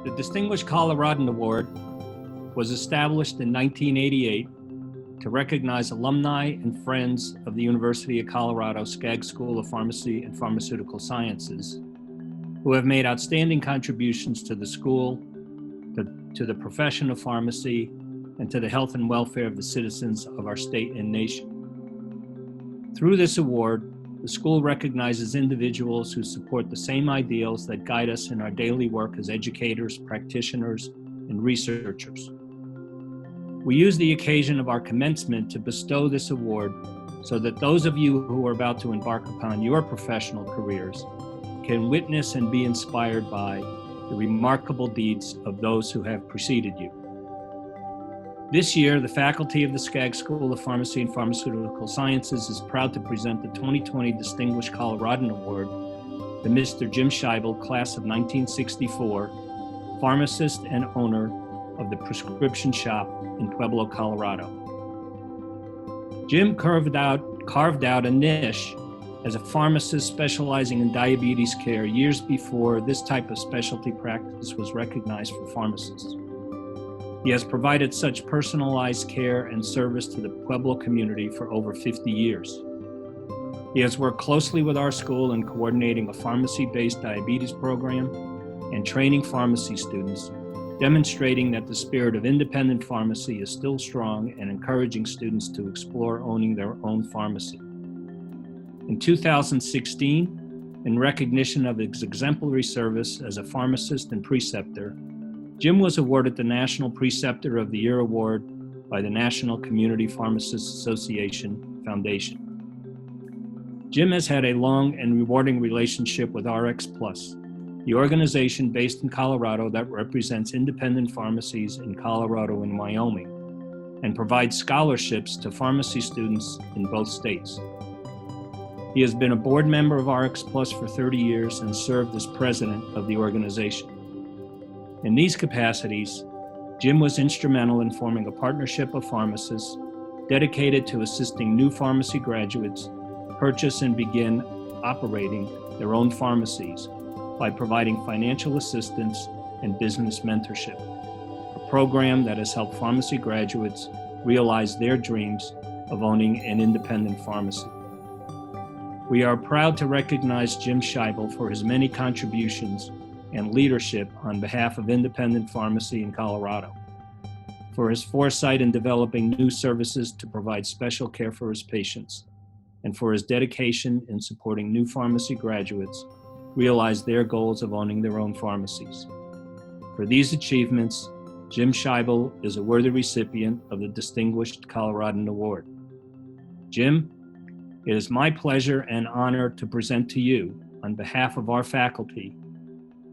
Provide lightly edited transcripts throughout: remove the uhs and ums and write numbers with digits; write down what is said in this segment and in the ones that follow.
The Distinguished Coloradan Award was established in 1988 to recognize alumni and friends of the University of Colorado Skaggs School of Pharmacy and Pharmaceutical Sciences who have made outstanding contributions to the school, to the profession of pharmacy, and to the health and welfare of the citizens of our state and nation. Through this award, the school recognizes individuals who support the same ideals that guide us in our daily work as educators, practitioners, and researchers. We use the occasion of our commencement to bestow this award so that those of you who are about to embark upon your professional careers can witness and be inspired by the remarkable deeds of those who have preceded you. This year, the faculty of the Skaggs School of Pharmacy and Pharmaceutical Sciences is proud to present the 2020 Distinguished Coloradan Award to Mr. Jim Sajbel, class of 1964, pharmacist and owner of the prescription shop in Pueblo, Colorado. Jim carved out a niche as a pharmacist specializing in diabetes care years before this type of specialty practice was recognized for pharmacists. He has provided such personalized care and service to the Pueblo community for over 50 years. He has worked closely with our school in coordinating a pharmacy-based diabetes program and training pharmacy students, demonstrating that the spirit of independent pharmacy is still strong and encouraging students to explore owning their own pharmacy. In 2016, in recognition of his exemplary service as a pharmacist and preceptor, Jim was awarded the National Preceptor of the Year Award by the National Community Pharmacists Association Foundation. Jim has had a long and rewarding relationship with RX Plus, the organization based in Colorado that represents independent pharmacies in Colorado and Wyoming, and provides scholarships to pharmacy students in both states. He has been a board member of RX Plus for 30 years and served as president of the organization. In these capacities, Jim was instrumental in forming a partnership of pharmacists dedicated to assisting new pharmacy graduates purchase and begin operating their own pharmacies by providing financial assistance and business mentorship, a program that has helped pharmacy graduates realize their dreams of owning an independent pharmacy. We are proud to recognize Jim Sajbel for his many contributions and leadership on behalf of independent pharmacy in Colorado, for his foresight in developing new services to provide special care for his patients, and for his dedication in supporting new pharmacy graduates realize their goals of owning their own pharmacies. For these achievements, Jim Sajbel is a worthy recipient of the Distinguished Coloradan Award. Jim, it is my pleasure and honor to present to you, on behalf of our faculty,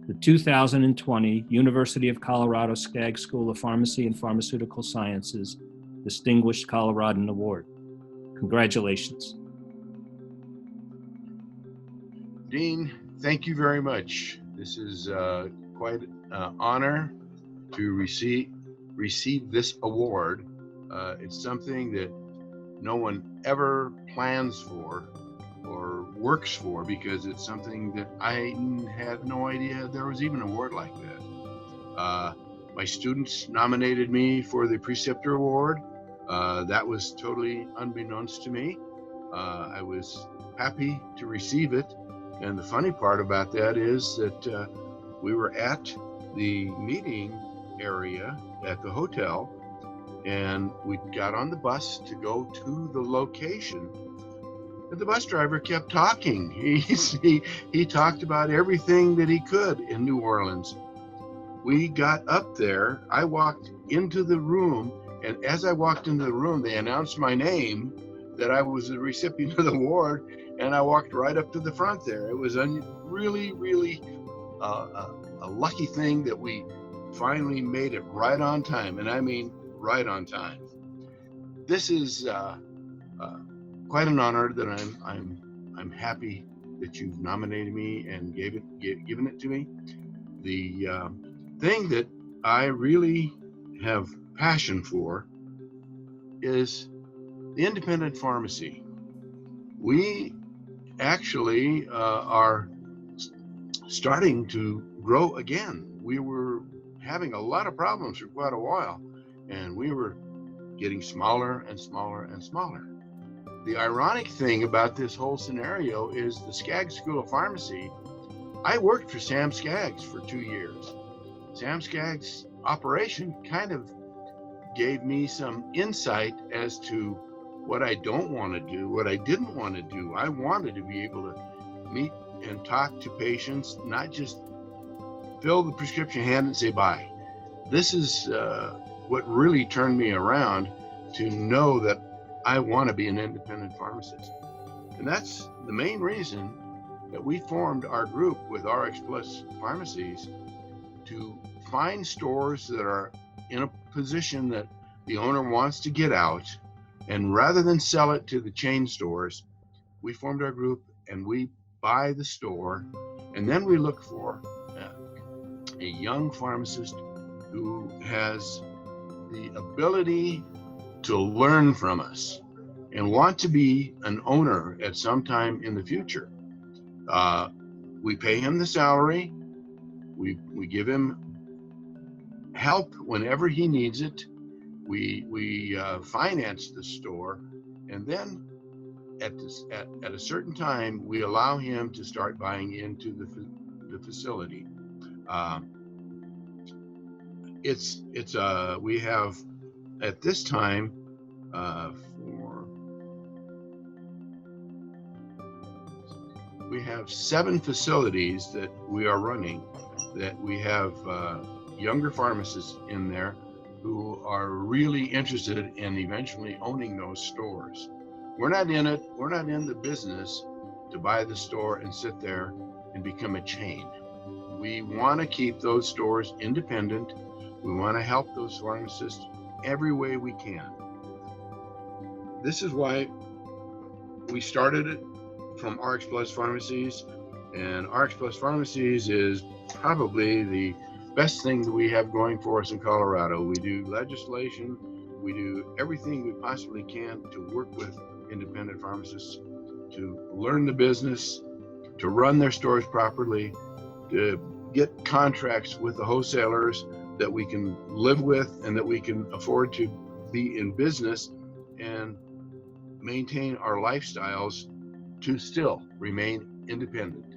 the 2020 University of Colorado Skaggs School of Pharmacy and Pharmaceutical Sciences Distinguished Coloradan Award. Congratulations. Dean, thank you very much. This is quite an honor to receive this award. It's something that no one ever plans for or works for, because it's something that I had no idea there was even an award like that. My students nominated me for the Preceptor Award. That was totally unbeknownst to me. I was happy to receive it. And the funny part about that is that we were at the meeting area at the hotel, and we got on the bus to go to the location. And the bus driver kept talking. He talked about everything that he could in New Orleans. We got up there, I walked into the room, and as I walked into the room, they announced my name, that I was the recipient of the award, and I walked right up to the front there. It was really, really a lucky thing that we finally made it right on time, and I mean right on time. This is quite an honor that I'm happy that you've nominated me and given it to me. The thing that I really have passion for is the independent pharmacy. We actually are starting to grow again. We were having a lot of problems for quite a while, and we were getting smaller and smaller and smaller. The ironic thing about this whole scenario is the Skaggs School of Pharmacy. I worked for Sam Skaggs for 2 years. Sam Skaggs' operation kind of gave me some insight as to what I don't want to do, what I didn't want to do. I wanted to be able to meet and talk to patients, not just fill the prescription, hand and say bye. This is what really turned me around to know that I want to be an independent pharmacist. And that's the main reason that we formed our group with RX Plus Pharmacies, to find stores that are in a position that the owner wants to get out. And rather than sell it to the chain stores, we formed our group and we buy the store. And then we look for a young pharmacist who has the ability to learn from us and want to be an owner at some time in the future. We pay him the salary. We give him help whenever he needs it. We finance the store, and then at a certain time, we allow him to start buying into the facility. We have at this time we have 7 facilities that we are running, that we have younger pharmacists in there who are really interested in eventually owning those stores. We're not in it. We're not in the business to buy the store and sit there and become a chain. We want to keep those stores independent. We want to help those pharmacists every way we can. This is why we started it from RX Plus Pharmacies, and RX Plus Pharmacies is probably the best thing that we have going for us in Colorado. We do legislation, we do everything we possibly can to work with independent pharmacists to learn the business, to run their stores properly, to get contracts with the wholesalers that we can live with and that we can afford to be in business and maintain our lifestyles to still remain independent.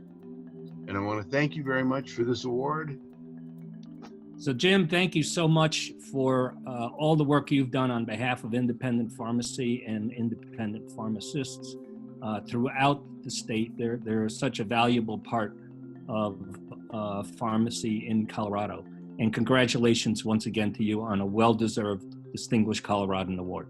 And I want to thank you very much for this award. So Jim, thank you so much for all the work you've done on behalf of independent pharmacy and independent pharmacists throughout the state. They're such a valuable part of pharmacy in Colorado. And congratulations once again to you on a well-deserved Distinguished Coloradan Award.